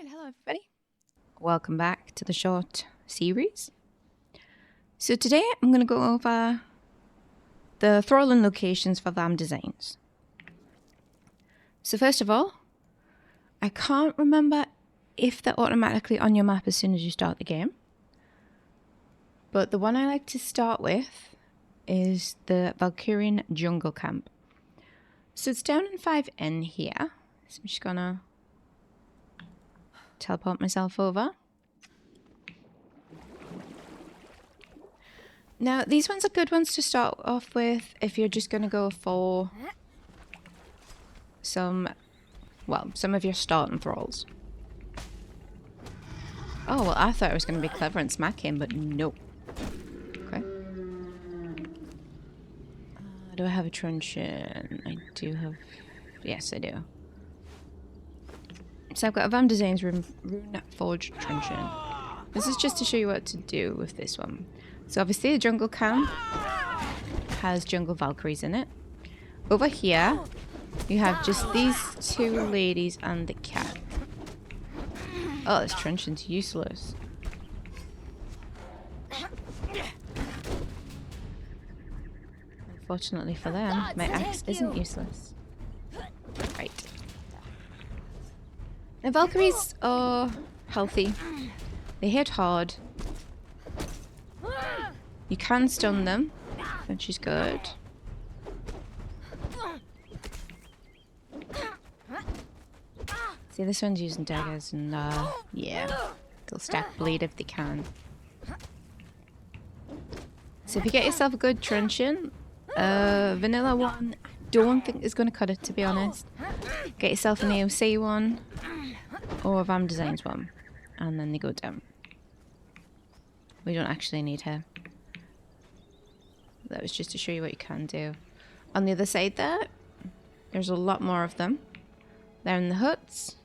Right, hello everybody. Welcome back to the short series. So today I'm going to go over the thralling locations for VAM designs. So first of all, I can't remember if they're automatically on your map as soon as you start the game. But the one I like to start with is the Valkyrian jungle camp. So it's down in 5N here. So I'm just going to teleport myself over. Now, these ones are good ones to start off with if you're just going to go for some of your starting thralls. Oh, well, I thought I was going to be clever and smack him, but no. Okay. Do I have a truncheon? I do have... Yes, I do. So I've got a VAM Designs Rune Forged Truncheon. This is just to show you what to do with this one. So obviously the jungle camp has jungle Valkyries in it. Over here, you have just these two ladies and the cat. Oh, this truncheon's useless. Unfortunately for them, my axe isn't useless. Right. Now Valkyries are healthy. They hit hard. You can stun them, which is good. See, this one's using daggers and yeah, they'll stack bleed if they can. So if you get yourself a good truncheon, vanilla one, I don't think is going to cut it, to be honest. Get yourself an AOC one or a VAM Designs one, and then they go down. We don't actually need her. That was just to show you what you can do. On the other side there's a lot more of them. They're in the huts.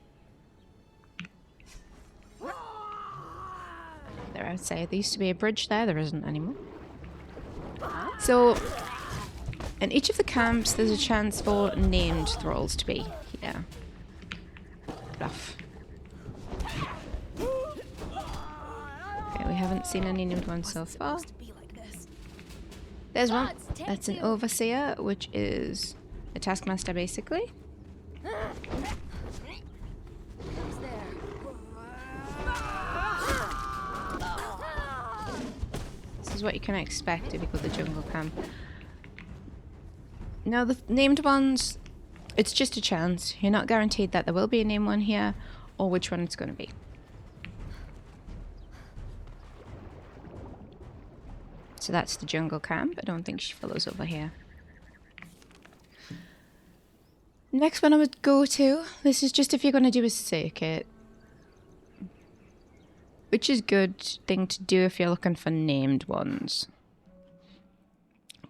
They're outside. There used to be a bridge there isn't anymore. So, in each of the camps, there's a chance for named thralls to be here. Rough. Okay, we haven't seen any named ones so far. There's one. That's an overseer, which is a taskmaster, basically. This is what you can expect if you go to the jungle camp. Now, the named ones, it's just a chance. You're not guaranteed that there will be a named one here, or which one it's going to be. So that's the jungle camp. I don't think she follows over here. Next one I would go to, this is just if you're going to do a circuit. Which is a good thing to do if you're looking for named ones.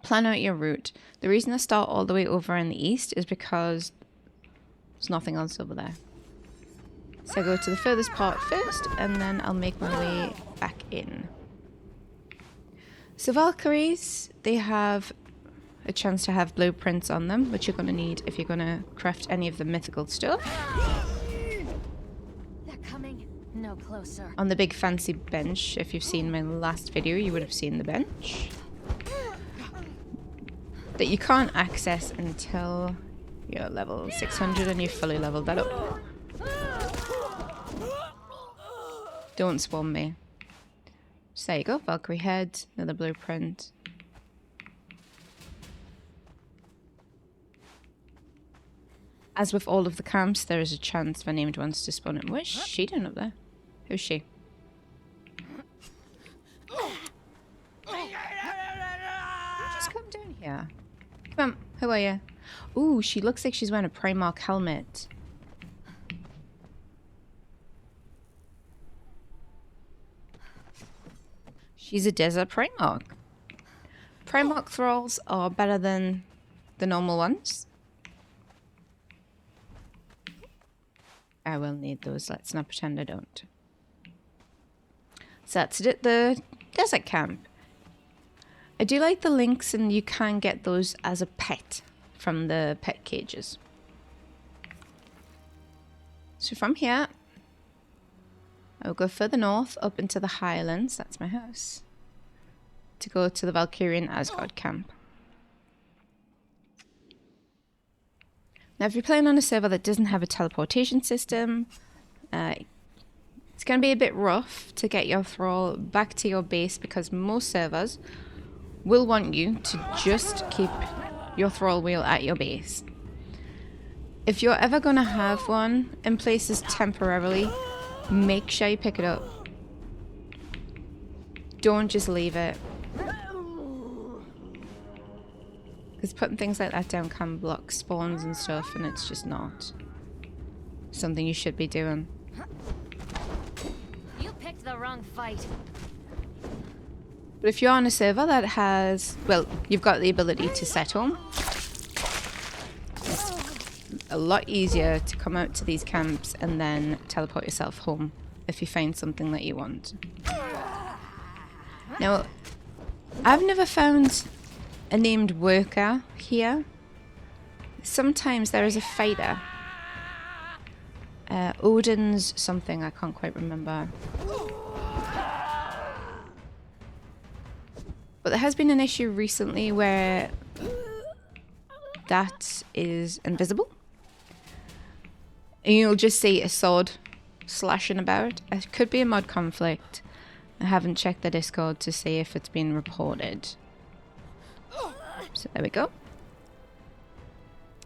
Plan out your route. The reason I start all the way over in the east is because there's nothing else over there. So I go to the furthest part first, and then I'll make my way back in. So Valkyries, they have a chance to have blueprints on them, which you're going to need if you're going to craft any of the mythical stuff. They're coming no closer. On the big fancy bench, if you've seen my last video, you would have seen the bench. That you can't access until you're level 600 and you've fully leveled that up. Don't swarm me. So there you go, Valkyrie head, another blueprint. As with all of the camps, there is a chance for named ones to spawn in. What is she doing up there? Who's she? Just come down here. Come on, who are you? Ooh, she looks like she's wearing a Primarch helmet. She's a desert Primarch. Primarch thralls are better than the normal ones. I will need those. Let's not pretend I don't. So that's it, the desert camp. I do like the lynx, and you can get those as a pet from the pet cages. So from here, I'll go further north up into the Highlands. That's my house. To go to the Valkyrian Asgard camp. Now, if you're playing on a server that doesn't have a teleportation system, it's going to be a bit rough to get your thrall back to your base because most servers will want you to just keep your thrall wheel at your base. If you're ever going to have one in places temporarily, make sure you pick it up. Don't just leave it. Because putting things like that down can block spawns and stuff, and it's just not something you should be doing. You picked the wrong fight. But if you're on a server that has, well, you've got the ability to set home, it's a lot easier to come out to these camps and then teleport yourself home if you find something that you want. Now, I've never found a named worker here. Sometimes there is a fighter. Odin's something, I can't quite remember. But there has been an issue recently where that is invisible. And you'll just see a sword slashing about. It could be a mod conflict. I haven't checked the Discord to see if it's been reported. So there we go.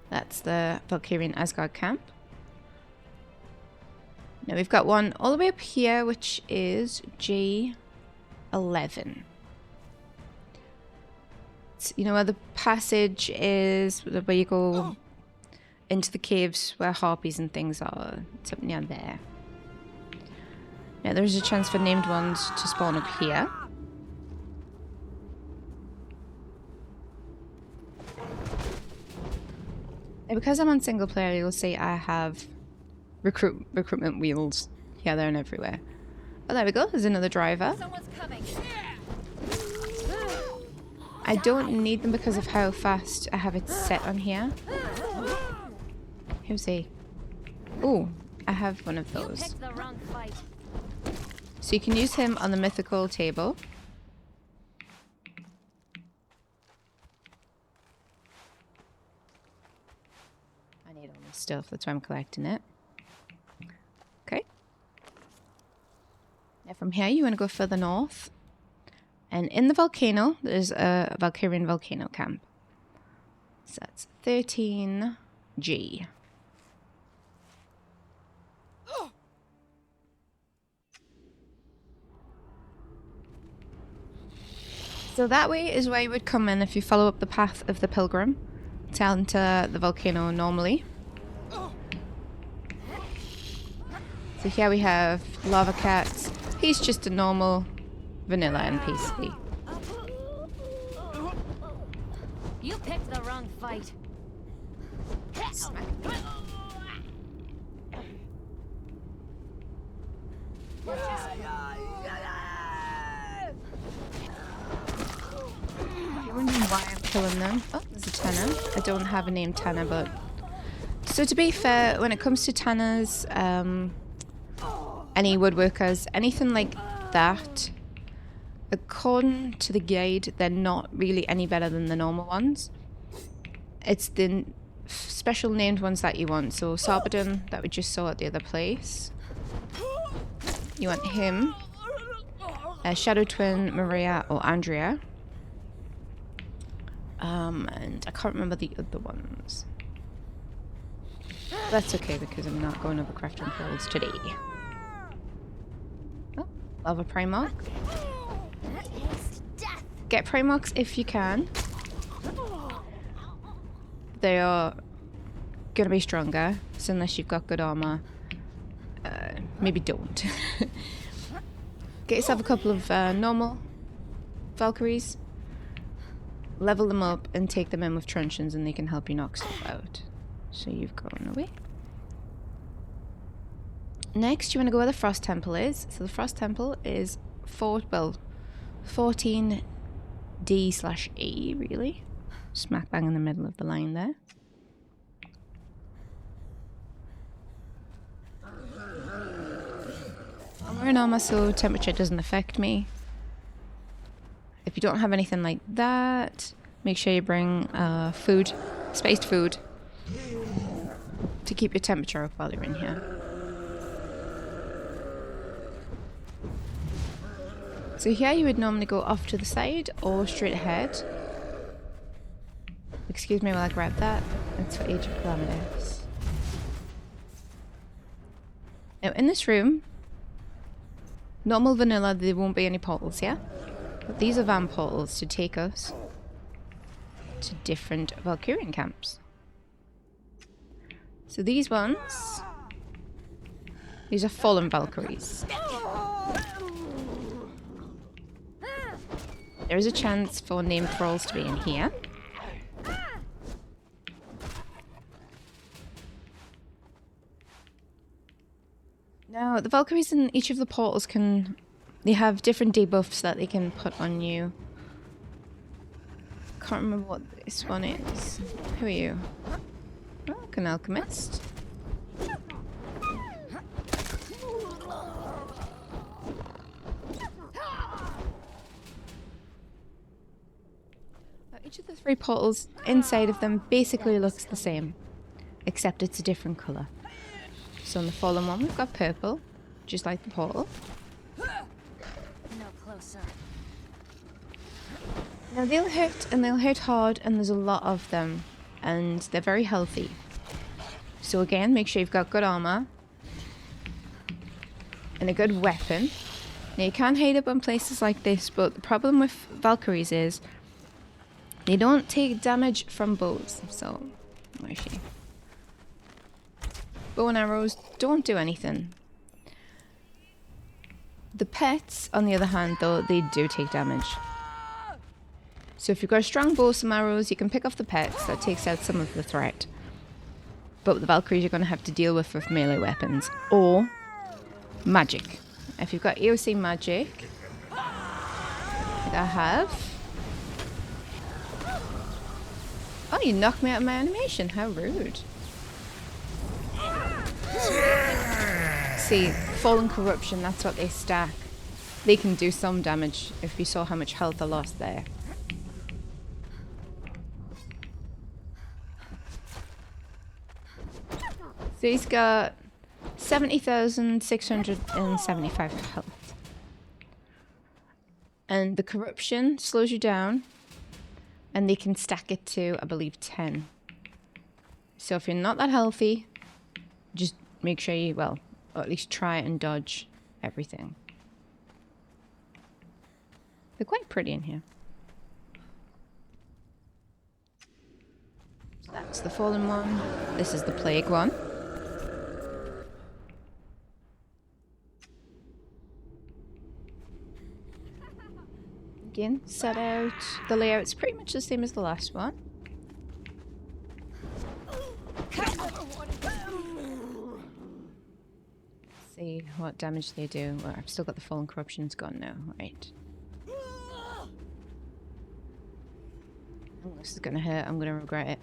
That's the Valkyrian Asgard camp. Now we've got one all the way up here, which is G11. It's, you know where the passage is, where you go into the caves where harpies and things are. It's up near there. Now there's a chance for named ones to spawn up here. And because I'm on single player, you'll see I have recruitment wheels here, there, and everywhere. Oh, there we go. There's another driver. Someone's coming. I don't need them because of how fast I have it set on here. Who's he? Oh, I have one of those. You picked the wrong fight. So you can use him on the mythical table. I need all this stuff, that's why I'm collecting it. Okay. Now from here you want to go further north. And in the volcano, there's a Valkyrian volcano camp. So that's 13G. So that way is where you would come in if you follow up the path of the pilgrim to enter the volcano normally. So here we have Lava Cat. He's just a normal vanilla NPC. You picked the wrong fight. Smack. You're wondering why I'm killing them. Oh, there's a Tanner. I don't have a name Tanner, but... So to be fair, when it comes to Tanners, any woodworkers, anything like that, according to the guide, they're not really any better than the normal ones. It's the special named ones that you want. So Sarpedon, that we just saw at the other place. You want him. Shadow Twin, Maria, or Andrea. And I can't remember the other ones. That's okay because I'm not going over crafting pools today. Oh, Lava Primarch. Get Primarchs if you can. They are going to be stronger, so unless you've got good armor, maybe don't. Get yourself a couple of normal Valkyries, level them up, and take them in with truncheons, and they can help you knock stuff out. So you've gone away. Next, you want to go where the Frost Temple is. So the Frost Temple is 14D/E, really. Smack bang in the middle of the line there. We're in Valkyrian armor so temperature doesn't affect me. If you don't have anything like that, make sure you bring food, spiced food, to keep your temperature up while you're in here. So here you would normally go off to the side or straight ahead. Excuse me while I grab that. It's for Age of Calamities. Now in this room, normal vanilla, there won't be any portals here. But these are VAM portals to take us to different Valkyrian camps. So these ones, these are fallen Valkyries. There is a chance for named thralls to be in here. Now, the Valkyries in each of the portals they have different debuffs that they can put on you. Can't remember what this one is. Who are you? Oh, an alchemist. Each of the 3 portals inside of them basically looks the same, except it's a different colour. So on the fallen one we've got purple, just like the portal. No closer. Now they'll hurt, and they'll hurt hard, and there's a lot of them, and they're very healthy. So again, make sure you've got good armour and a good weapon. Now you can hide up on places like this, but the problem with Valkyries is they don't take damage from bows. So, where is she? Bow and arrows don't do anything. The pets, on the other hand, though, they do take damage. So if you've got a strong bow, some arrows, you can pick off the pets. That takes out some of the threat. But the Valkyries you're going to have to deal with melee weapons. Or magic. If you've got AOC magic, like I have. Oh, you knocked me out of my animation. How rude. See, Fallen Corruption, that's what they stack. They can do some damage if you saw how much health I lost there. So he's got 70,675 health. And the corruption slows you down, and they can stack it to, I believe, 10. So if you're not that healthy, just make sure you, well, or at least try and dodge everything. They're quite pretty in here. So that's the fallen one. This is the plague one. Again, set out. The layout's pretty much the same as the last one. See what damage they do. Well, I've still got the fallen corruption. It's gone now. Right. Oh, this is gonna hurt. I'm gonna regret it.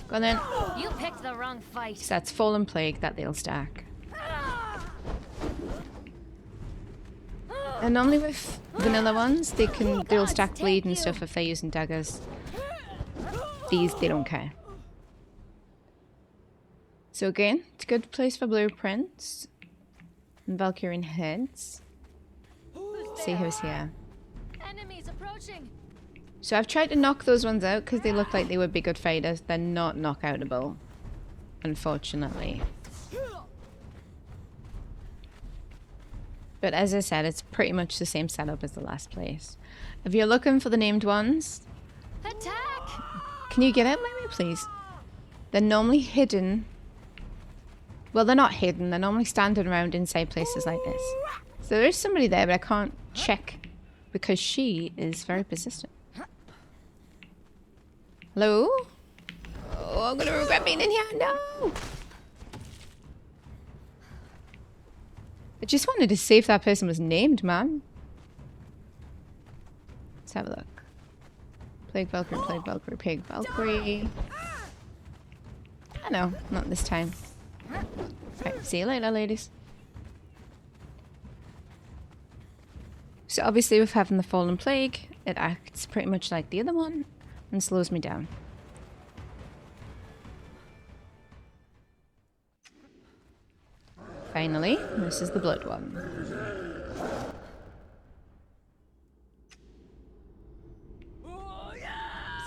Go on then. You picked the wrong fight. So that's fallen plague that they'll stack. And normally with vanilla ones, they'll stack bleed and stuff if they're using daggers. These, they don't care. So again, it's a good place for blueprints and Valkyrian heads. See who's here. Enemies approaching. So I've tried to knock those ones out because they look like they would be good fighters. They're not knockoutable, unfortunately. But as I said, it's pretty much the same setup as the last place. If you're looking for the named ones, Attack! can you get out my way, please? They're normally hidden. Well, they're not hidden. They're normally standing around inside places like this. So there is somebody there, but I can't check because she is very persistent. Hello? Oh, I'm gonna regret being in here. No! I just wanted to see if that person was named, man. Let's have a look. Plague Valkyrie, Plague Valkyrie, Plague Valkyrie. Oh no, not this time. Right, see you later, ladies. So obviously with having the Fallen Plague, it acts pretty much like the other one and slows me down. Finally, this is the blood one.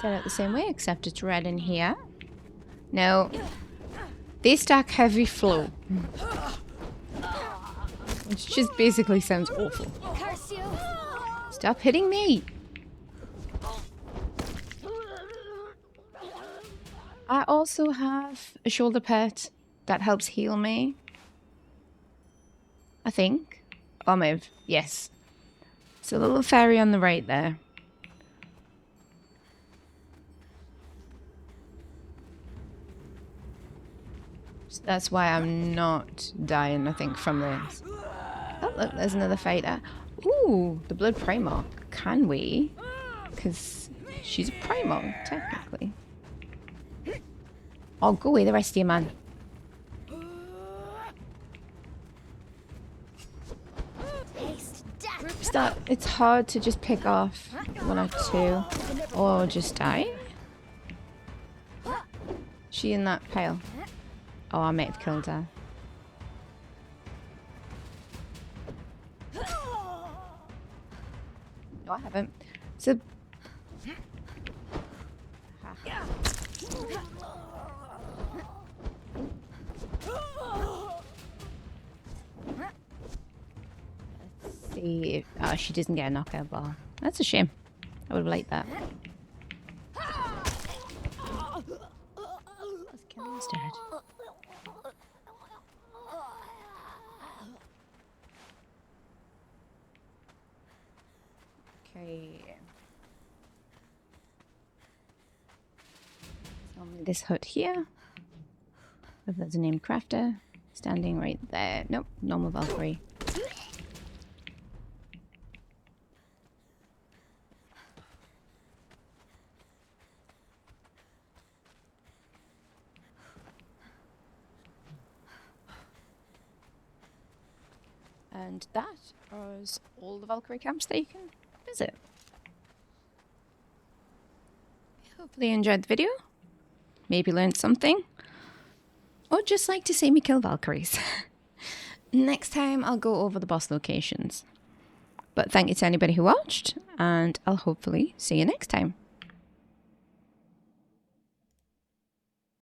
Set out the same way, except it's red in here. Now, they stack heavy flow. Which just basically sounds awful. Curse you! Stop hitting me! I also have a shoulder pet that helps heal me. I think. Or maybe, yes. So a little fairy on the right there. So that's why I'm not dying, I think, from this. Oh, look, there's another fighter. Ooh, the Blood Primarch. Can we? Because she's a Primarch, technically. Oh, go away, the rest of you, man. It's hard to just pick off one or two. Or just die. She in that pile. Oh, I might have killed her. No, I haven't. So... Let's see if... Oh, she doesn't get a knockout ball. That's a shame. I would have liked that. Let's kill him instead. Okay. So this hut here. If there's a named crafter standing right there. Nope, normal Valkyrie. And that is all the Valkyrie camps that you can visit. Hopefully you enjoyed the video. Maybe learned something. Or just like to see me kill Valkyries. Next time I'll go over the boss locations. But thank you to anybody who watched, and I'll hopefully see you next time.